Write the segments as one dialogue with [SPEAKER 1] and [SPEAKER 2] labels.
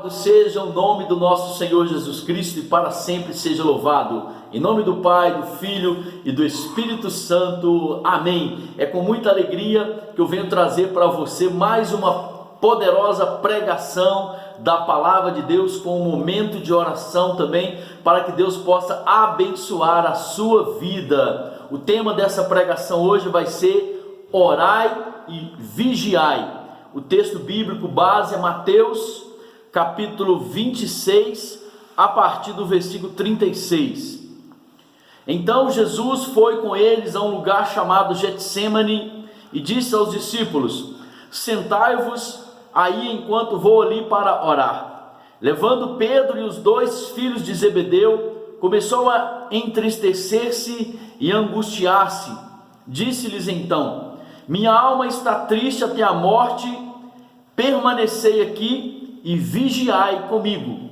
[SPEAKER 1] Seja o nome do nosso Senhor Jesus Cristo e para sempre seja louvado. Em nome do Pai, do Filho e do Espírito Santo. Amém. É com muita alegria que eu venho trazer para você mais uma poderosa pregação da Palavra de Deus, com um momento de oração também, para que Deus possa abençoar a sua vida. O tema dessa pregação hoje vai ser orai e vigiai. O texto bíblico base é Mateus capítulo 26, a partir do versículo 36. Então Jesus foi com eles a um lugar chamado Getsêmani e disse aos discípulos: sentai-vos aí enquanto vou ali para orar. Levando Pedro e os dois filhos de Zebedeu, começou a entristecer-se e angustiar-se. Disse-lhes então: minha alma está triste até a morte, permanecei aqui e vigiai comigo.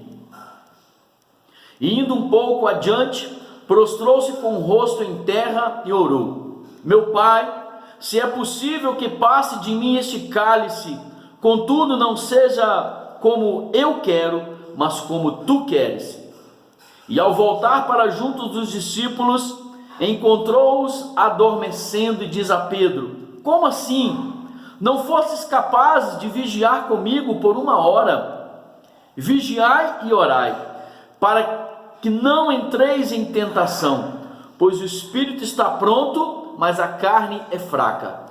[SPEAKER 1] E indo um pouco adiante, prostrou-se com o rosto em terra e orou: meu Pai, se é possível que passe de mim este cálice, contudo não seja como eu quero, mas como tu queres. E ao voltar para junto dos discípulos, encontrou-os adormecendo e diz a Pedro: como assim? Não fostes capazes de vigiar comigo por 1 hora? Vigiai e orai, para que não entreis em tentação, pois o espírito está pronto, mas a carne é fraca.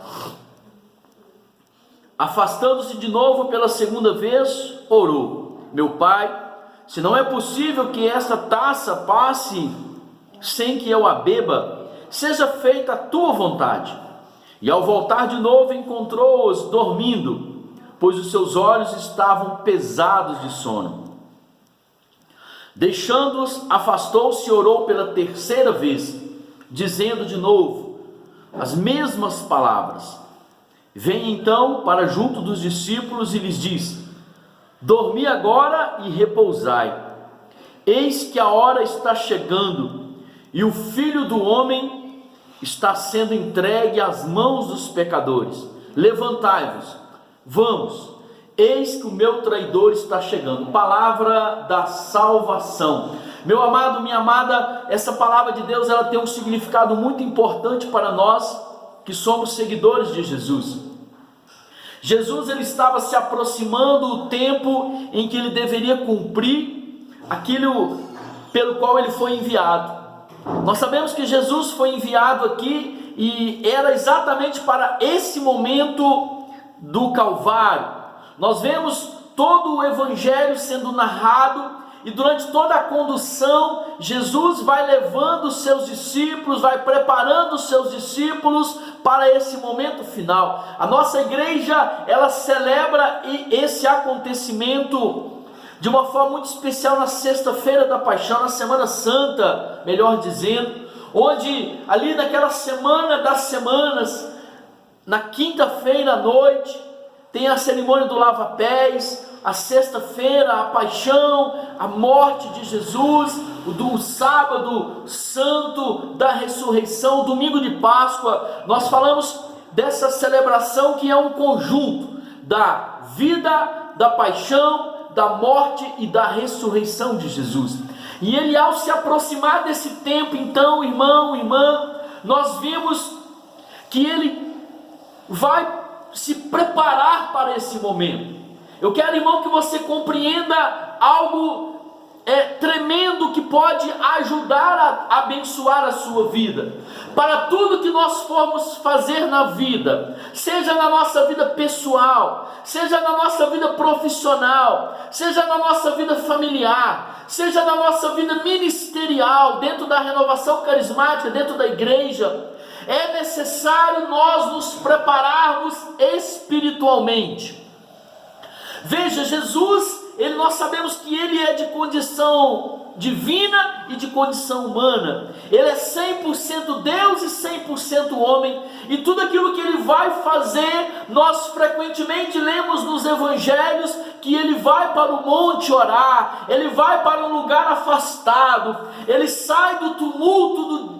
[SPEAKER 1] Afastando-se de novo pela segunda vez, orou: meu Pai, se não é possível que esta taça passe sem que eu a beba, seja feita a tua vontade. E ao voltar de novo, encontrou-os dormindo, pois os seus olhos estavam pesados de sono. Deixando-os, afastou-se e orou pela terceira vez, dizendo de novo as mesmas palavras. Vem então para junto dos discípulos e lhes diz: dormi agora e repousai. Eis que a hora está chegando, e o Filho do Homem está sendo entregue às mãos dos pecadores. Levantai-vos, vamos, eis que o meu traidor está chegando. Palavra da salvação. Meu amado, minha amada, essa palavra de Deus, ela tem um significado muito importante para nós que somos seguidores de Jesus. Jesus, ele estava se aproximando do tempo em que ele deveria cumprir aquilo pelo qual ele foi enviado. Nós sabemos que Jesus foi enviado aqui e era exatamente para esse momento do Calvário. Nós vemos todo o evangelho sendo narrado e durante toda a condução Jesus vai levando os seus discípulos, vai preparando os seus discípulos para esse momento final. A nossa igreja, ela celebra esse acontecimento de uma forma muito especial na sexta-feira da paixão, na Semana Santa, melhor dizendo, onde ali naquela semana das semanas, na quinta-feira à noite, tem a cerimônia do lava-pés, a sexta-feira, a paixão, a morte de Jesus, o sábado santo da ressurreição, o domingo de Páscoa. Nós falamos dessa celebração que é um conjunto da vida, da paixão, da morte e da ressurreição de Jesus. E ele, ao se aproximar desse tempo, então, irmão, irmã, nós vimos que ele vai se preparar para esse momento. Eu quero, irmão, que você compreenda algo tremendo que pode ajudar a abençoar a sua vida. Para tudo que nós formos fazer na vida, seja na nossa vida pessoal, seja na nossa vida profissional, seja na nossa vida familiar, seja na nossa vida ministerial, dentro da renovação carismática, dentro da igreja, é necessário nós nos prepararmos espiritualmente. Veja, Jesus, nós sabemos que ele é de condição divina e de condição humana. Ele é 100% Deus e 100% homem. E tudo aquilo que ele vai fazer, nós frequentemente lemos nos evangelhos que ele vai para o monte orar, ele vai para um lugar afastado, ele sai do tumulto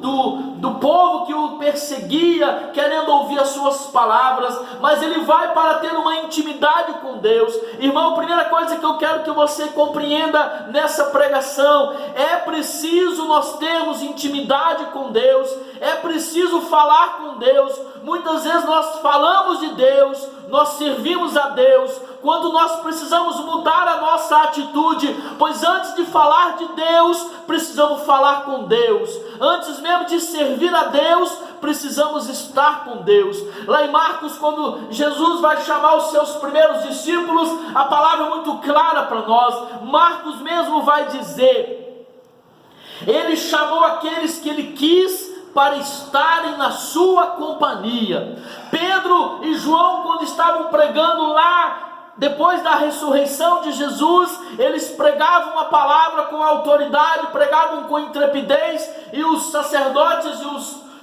[SPEAKER 1] do povo que o perseguia, querendo ouvir as suas palavras, mas ele vai para ter uma intimidade com Deus. Irmão, a primeira coisa que eu quero que você compreenda nessa pregação, é preciso nós termos intimidade com Deus, é preciso falar com Deus. Muitas vezes nós falamos de Deus, nós servimos a Deus, quando nós precisamos mudar a nossa atitude, pois antes de falar de Deus, precisamos falar com Deus, antes mesmo de servir a Deus, precisamos estar com Deus. Lá em Marcos, quando Jesus vai chamar os seus primeiros discípulos, a palavra é muito clara para nós. Marcos mesmo vai dizer, ele chamou aqueles que ele quis para estarem na sua companhia. Pedro e João, quando estavam pregando lá, depois da ressurreição de Jesus, eles pregavam a palavra com autoridade, pregavam com intrepidez, e os sacerdotes e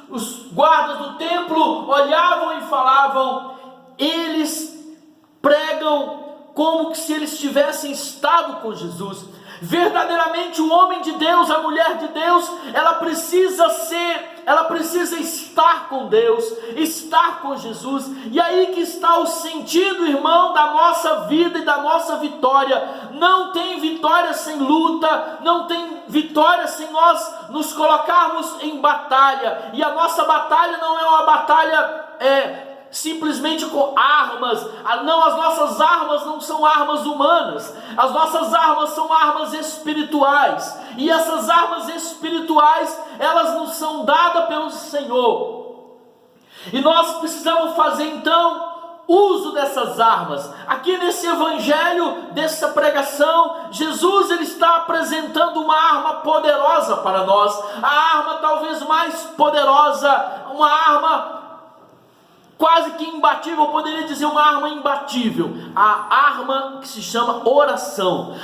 [SPEAKER 1] os guardas do templo olhavam e falavam, eles pregam como se eles tivessem estado com Jesus. Verdadeiramente o homem de Deus, a mulher de Deus, ela precisa estar com Deus, estar com Jesus. E aí que está o sentido, irmão, da nossa vida e da nossa vitória. Não tem vitória sem luta, não tem vitória sem nós nos colocarmos em batalha. E a nossa batalha não é uma batalha simplesmente com armas. Não, as nossas armas não são armas humanas, as nossas armas são armas espirituais, e essas armas espirituais, elas nos são dadas pelo Senhor, e nós precisamos fazer então uso dessas armas. Aqui nesse evangelho, dessa pregação, Jesus ele está apresentando uma arma poderosa para nós, a arma talvez mais poderosa, uma arma quase que imbatível, eu poderia dizer uma arma imbatível, a arma que se chama oração.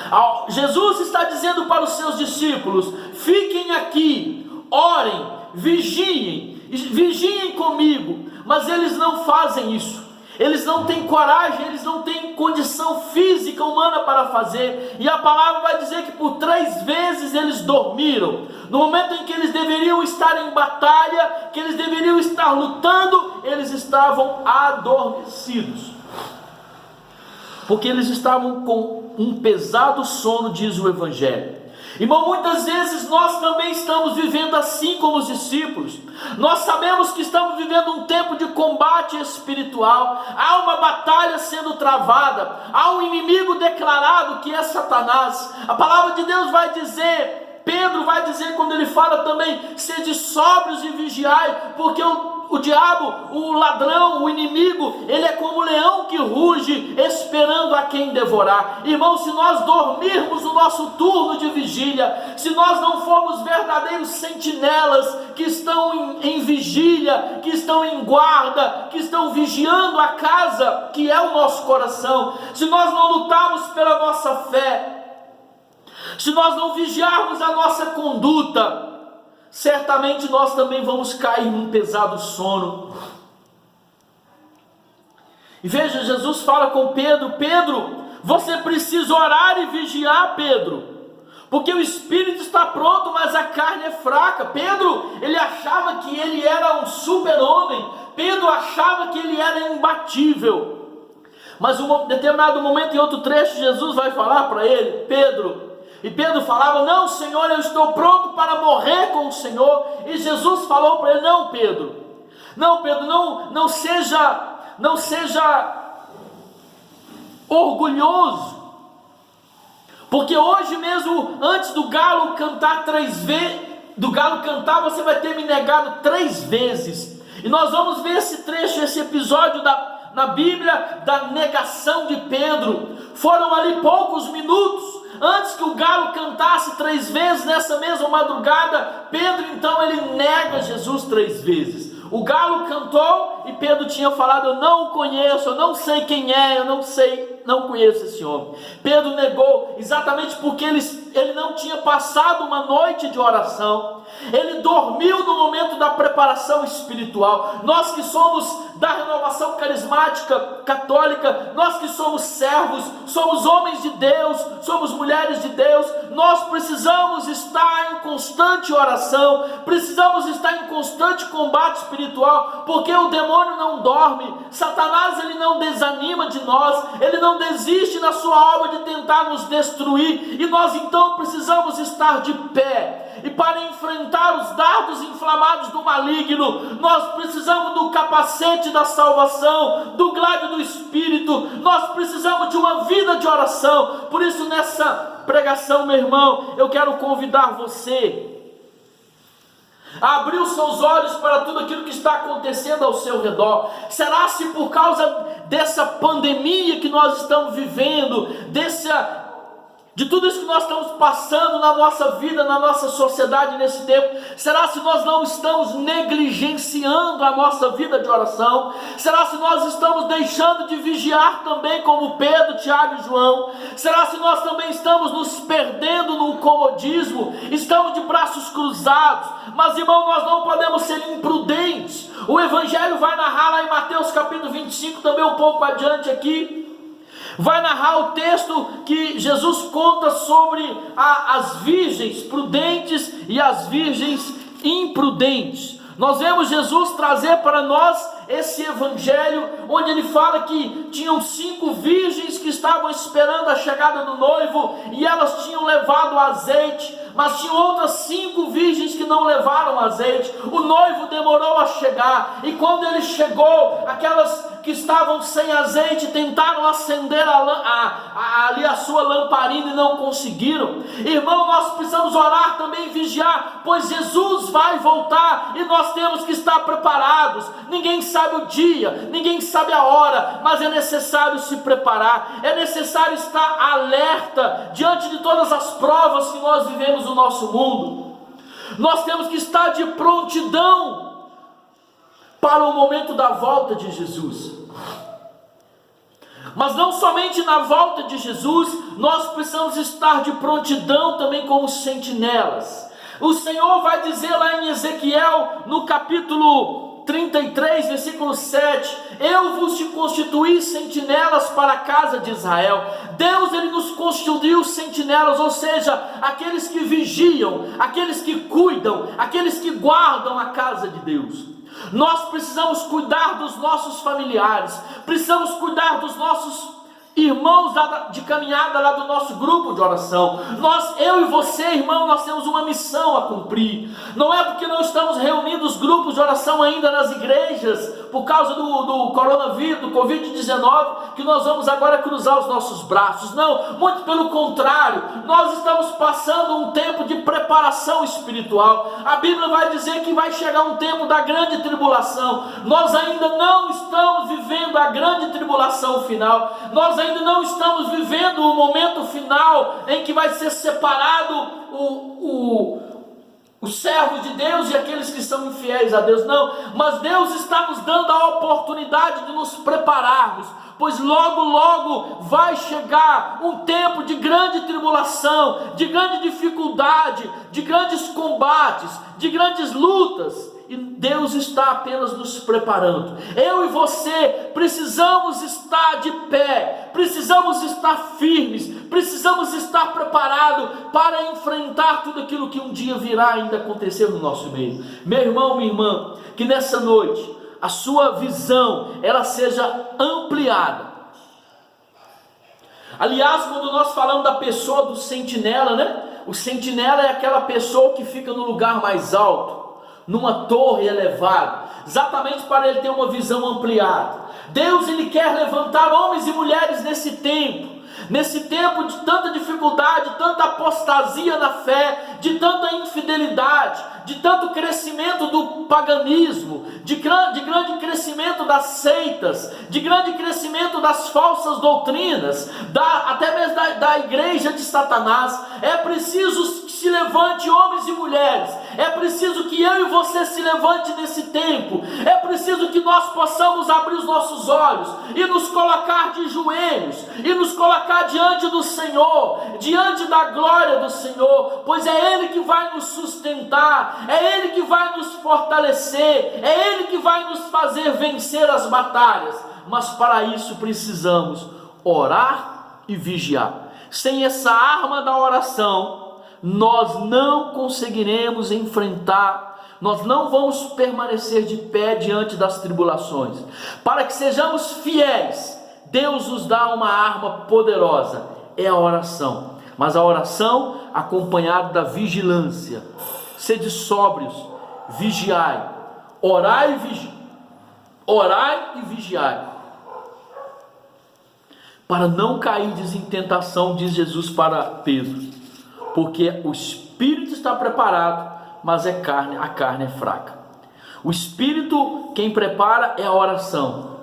[SPEAKER 1] Jesus está dizendo para os seus discípulos, fiquem aqui, orem, vigiem comigo, mas eles não fazem isso. Eles não têm coragem, eles não têm condição física humana para fazer, e a palavra vai dizer que por 3 vezes eles dormiram, no momento em que eles deveriam estar em batalha, que eles deveriam estar lutando, eles estavam adormecidos, porque eles estavam com um pesado sono, diz o Evangelho. Irmão, muitas vezes nós também estamos vivendo assim como os discípulos. Nós sabemos que estamos vivendo um tempo de combate espiritual, há uma batalha sendo travada, há um inimigo declarado que é Satanás. A palavra de Deus vai dizer, Pedro vai dizer quando ele fala também, sede sóbrios e vigiai, porque o diabo, o ladrão, o inimigo, ele é como um leão que ruge, esperando a quem devorar. Irmão, se nós dormirmos o nosso turno de vigília, se nós não formos verdadeiros sentinelas, que estão em vigília, que estão em guarda, que estão vigiando a casa, que é o nosso coração, se nós não lutarmos pela nossa fé, se nós não vigiarmos a nossa conduta, certamente nós também vamos cair num pesado sono. E veja, Jesus fala com Pedro, Pedro, você precisa orar e vigiar, Pedro, porque o espírito está pronto, mas a carne é fraca. Pedro, ele achava que ele era um super-homem, Pedro achava que ele era imbatível, mas em um determinado momento, em outro trecho, Jesus vai falar para ele, Pedro, e Pedro falava, não Senhor, eu estou pronto para morrer com o Senhor, e Jesus falou para ele, não Pedro, não seja orgulhoso, porque hoje mesmo, antes do galo cantar 3 vezes, você vai ter me negado 3 vezes, e nós vamos ver esse trecho, esse episódio na Bíblia, da negação de Pedro. Foram ali poucos minutos, antes que o galo cantasse 3 vezes, nessa mesma madrugada, Pedro então ele nega Jesus 3 vezes. O galo cantou e Pedro tinha falado, eu não o conheço, eu não sei quem é, não conheço esse homem. Pedro negou, exatamente porque ele não tinha passado uma noite de oração, ele dormiu no momento da preparação espiritual. Nós que somos da renovação carismática católica, nós que somos servos, somos homens de Deus, somos mulheres de Deus, nós precisamos estar em constante oração, precisamos estar em constante combate espiritual, porque o demônio não dorme, Satanás ele não desanima de nós, ele não desiste na sua obra de tentar nos destruir, e nós então precisamos estar de pé. E para enfrentar os dardos inflamados do maligno, nós precisamos do capacete da salvação, do gládio do Espírito, nós precisamos de uma vida de oração. Por isso, nessa pregação, meu irmão, eu quero convidar você a abrir os seus olhos para tudo aquilo que está acontecendo ao seu redor. Será se por causa dessa pandemia que nós estamos vivendo, de tudo isso que nós estamos passando na nossa vida, na nossa sociedade nesse tempo, será se nós não estamos negligenciando a nossa vida de oração? Será se nós estamos deixando de vigiar também como Pedro, Tiago e João? Será se nós também estamos nos perdendo no comodismo? Estamos de braços cruzados? Mas irmão, nós não podemos ser imprudentes. O Evangelho vai narrar lá em Mateus capítulo 25, também um pouco adiante aqui, vai narrar o texto que Jesus conta sobre as virgens prudentes e as virgens imprudentes. Nós vemos Jesus trazer para nós esse evangelho, onde ele fala que tinham 5 virgens que estavam esperando a chegada do noivo, e elas tinham levado azeite, mas tinham outras 5 virgens que não levaram azeite. O noivo demorou a chegar, e quando ele chegou, aquelas que estavam sem azeite tentaram acender ali a sua lamparina e não conseguiram. Irmão, nós precisamos orar também e vigiar, pois Jesus vai voltar e nós temos que estar preparados. Ninguém sabe o dia, ninguém sabe a hora, mas é necessário se preparar, é necessário estar alerta diante de todas as provas que nós vivemos no nosso mundo. Nós temos que estar de prontidão para o momento da volta de Jesus. Mas não somente na volta de Jesus, nós precisamos estar de prontidão também como sentinelas. O Senhor vai dizer lá em Ezequiel, no capítulo 33, versículo 7, eu vos constituí sentinelas para a casa de Israel. Deus ele nos constituiu sentinelas, ou seja, aqueles que vigiam, aqueles que cuidam, aqueles que guardam a casa de Deus. Nós precisamos cuidar dos nossos familiares, precisamos cuidar dos nossos irmãos de caminhada lá do nosso grupo de oração. Eu e você, irmão, nós temos uma missão a cumprir. Não é porque não estamos reunindo os grupos de oração ainda nas igrejas por causa do coronavírus, do Covid-19, que nós vamos agora cruzar os nossos braços. Não, muito pelo contrário, nós estamos passando um tempo de preparação espiritual. A Bíblia vai dizer que vai chegar um tempo da grande tribulação. Nós ainda não estamos vivendo a grande tribulação final. Nós ainda não estamos vivendo o momento final em que vai ser separado os servos de Deus e aqueles que são infiéis a Deus, não, mas Deus está nos dando a oportunidade de nos prepararmos, pois logo vai chegar um tempo de grande tribulação, de grande dificuldade, de grandes combates, de grandes lutas, e Deus está apenas nos preparando. Eu e você precisamos estar de pé, precisamos estar firmes, precisamos estar preparados para enfrentar tudo aquilo que um dia virá ainda acontecer no nosso meio. Meu irmão, minha irmã, que nessa noite a sua visão ela seja ampliada. Aliás, quando nós falamos da pessoa do sentinela, né? O sentinela é aquela pessoa que fica no lugar mais alto, numa torre elevada, exatamente para ele ter uma visão ampliada. Deus ele quer levantar homens e mulheres nesse tempo de tanta dificuldade, tanta apostasia na fé, de tanta infidelidade, de tanto crescimento do paganismo, de grande crescimento das seitas, de grande crescimento das falsas doutrinas, até mesmo da igreja de Satanás. É preciso que se levante homens e mulheres É preciso que eu e você se levante nesse tempo. É preciso que nós possamos abrir os nossos olhos e nos colocar de joelhos e nos colocar diante do Senhor, diante da glória do Senhor, pois é Ele que vai nos sustentar, é Ele que vai nos fortalecer, é Ele que vai nos fazer vencer as batalhas. Mas para isso precisamos orar e vigiar. Sem essa arma da oração, nós não conseguiremos enfrentar, nós não vamos permanecer de pé diante das tribulações. Para que sejamos fiéis, Deus nos dá uma arma poderosa, é a oração. Mas a oração acompanhada da vigilância. Sede sóbrios, vigiai, orai e vigiai, para não cairdes em tentação, diz Jesus para Pedro, porque o espírito está preparado, mas a carne é fraca. O espírito, quem prepara é a oração,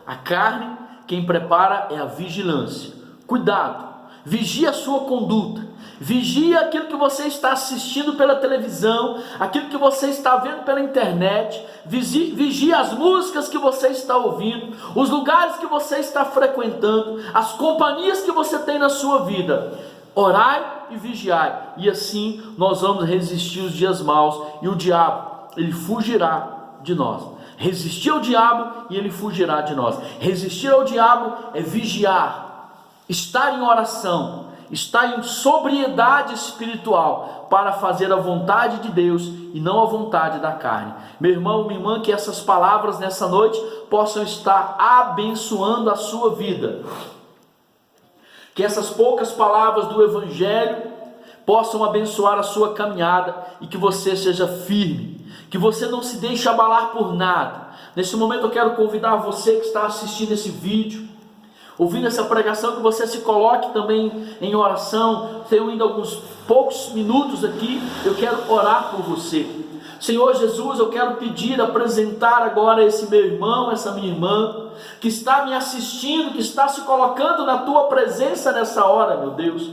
[SPEAKER 1] a carne, quem prepara é a vigilância. Cuidado, vigie a sua conduta, vigie aquilo que você está assistindo pela televisão, aquilo que você está vendo pela internet, vigie as músicas que você está ouvindo, os lugares que você está frequentando, as companhias que você tem na sua vida. Orai e vigiai, e assim nós vamos resistir os dias maus, e o diabo, ele fugirá de nós. Resistir ao diabo e ele fugirá de nós. Resistir ao diabo é vigiar, estar em oração, estar em sobriedade espiritual para fazer a vontade de Deus e não a vontade da carne. Meu irmão, minha irmã, que essas palavras nessa noite possam estar abençoando a sua vida. Que essas poucas palavras do Evangelho possam abençoar a sua caminhada e que você seja firme, que você não se deixe abalar por nada. Nesse momento eu quero convidar você que está assistindo esse vídeo, ouvindo essa pregação, que você se coloque também em oração. Tenho ainda alguns poucos minutos aqui, eu quero orar por você. Senhor Jesus, eu quero pedir, apresentar agora esse meu irmão, essa minha irmã, que está me assistindo, que está se colocando na tua presença nessa hora, meu Deus.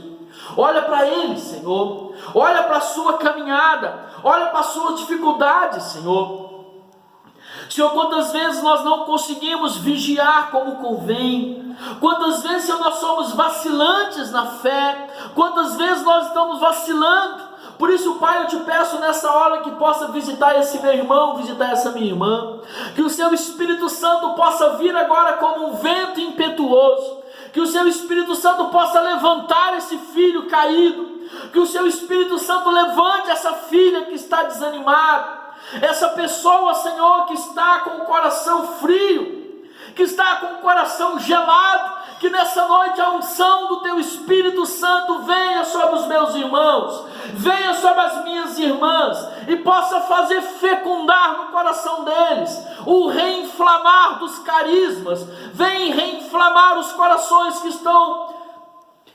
[SPEAKER 1] Olha para ele, Senhor, olha para a sua caminhada, olha para as suas dificuldades, Senhor. Senhor, quantas vezes nós não conseguimos vigiar como convém, quantas vezes, Senhor, nós somos vacilantes na fé, quantas vezes nós estamos vacilando. Por isso, Pai, eu te peço nessa hora que possa visitar esse meu irmão, visitar essa minha irmã, que o Seu Espírito Santo possa vir agora como um vento impetuoso, que o Seu Espírito Santo possa levantar esse filho caído, que o Seu Espírito Santo levante essa filha que está desanimada, essa pessoa, Senhor, que está com o coração frio, que está com o coração gelado, que nessa noite a unção do Teu Espírito Santo venha sobre os meus irmãos, venha sobre as minhas irmãs, e possa fazer fecundar no coração deles o reinflamar dos carismas. Vem reinflamar os corações que estão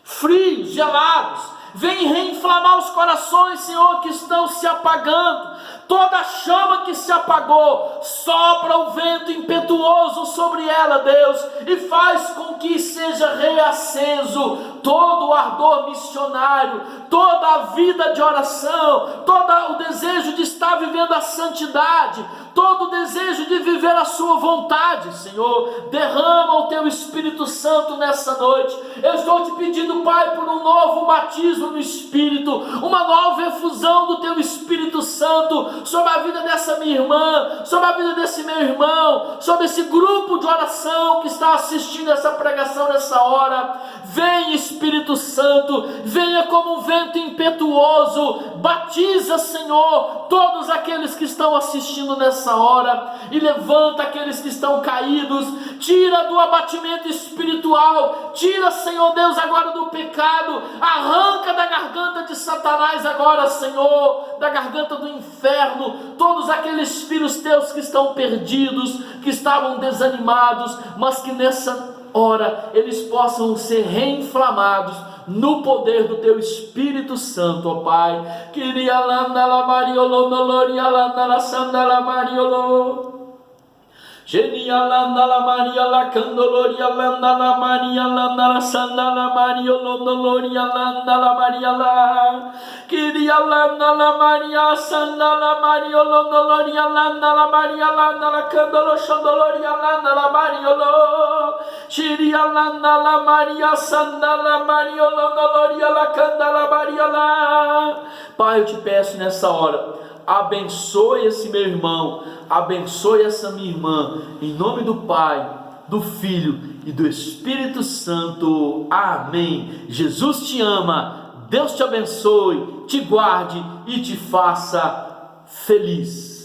[SPEAKER 1] frios, gelados. Vem reinflamar os corações, Senhor, que estão se apagando. Toda a chama que se apagou, sopra o vento impetuoso sobre ela, Deus, e faz com que seja reaceso todo o ardor missionário, toda a vida de oração, todo o desejo de estar vivendo a santidade, todo o desejo de viver a sua vontade, Senhor. Derrama o Teu Espírito Santo nessa noite. Eu estou te pedindo, Pai, por um novo batismo no Espírito, uma nova efusão do Teu Espírito Santo sobre a vida dessa minha irmã, sobre a vida desse meu irmão, sobre esse grupo de oração que está assistindo essa pregação nessa hora. Vem, Espírito Santo, venha como um vento impetuoso, batiza, Senhor, todos aqueles que estão assistindo nessa hora, e levanta aqueles que estão caídos, tira do abatimento espiritual, tira, Senhor Deus, agora do pecado, arranca da garganta de Satanás agora, Senhor, da garganta do inferno, todos aqueles filhos Teus que estão perdidos, que estavam desanimados, mas que nessa hora eles possam ser reinflamados no poder do Teu Espírito Santo, ó Pai. Genia landa la Maria la candoloria landa la Maria landa la sanda la Maria londoloria landa la Maria la Kiria landa la Maria sanda la Maria londoloria landa la Maria landa la candolo chandoloria landa la Maria lo Shiria landa la Maria sanda la Maria londoloria la canda la Maria la. Pai, eu te peço nessa hora, abençoe esse meu irmão, abençoe essa minha irmã, em nome do Pai, do Filho e do Espírito Santo. Amém. Jesus te ama, Deus te abençoe, te guarde e te faça feliz.